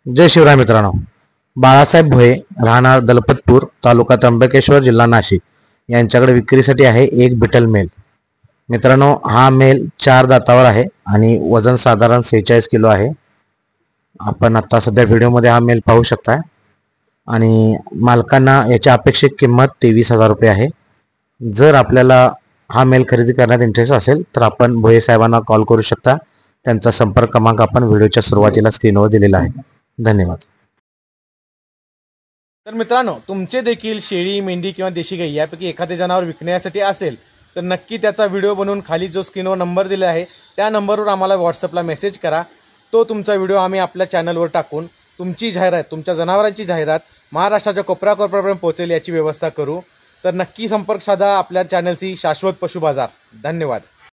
जय शिवराय मित्रांनो, बाळासाहेब भोये राहणार दलपतपूर तालुका त्र्यंबकेश्वर जिल्हा नाशिक यांच्याकडे विक्रीसाठी आहे एक बिटल मेल। मित्रांनो, हा मेल 4 दातावर आहे आणि वजन साधारण 46 किलो आहे। आपण आता सध्या व्हिडिओमध्ये हा मेल पाहू शकता आणि मालकांना याची अपेक्षित किंमत 23,000 रुपये आहे। जर आपल्याला हा मेल खरेदी करण्यात इंटरेस्ट असेल तर आपण भोये साहेबांना कॉल करू शकता। त्यांचा संपर्क क्रमांक आपण व्हिडिओच्या सुरुवातीला स्क्रीनवर दिलेला आहे। धन्यवाद। तर मित्रांनो, तुमचे देखील शेळी, मेंढी किंवा देशी गाई यापैकी एखादे जनावर विकण्यासाठी असेल तर नक्की त्याचा व्हिडिओ बनवून खाली जो स्क्रीनवर नंबर दिला आहे त्या नंबरवर आम्हाला व्हॉट्सअपला मेसेज करा। तो तुमचा व्हिडिओ आम्ही आपल्या चॅनलवर टाकून तुमची जाहिरात, तुमच्या जनावरांची जाहिरात महाराष्ट्राच्या कोपऱ्याकोपऱ्यापर्यंत पोहोचेल याची व्यवस्था करू। तर नक्की संपर्क साधा आपल्या चॅनलशी शाश्वत पशु बाजार। धन्यवाद।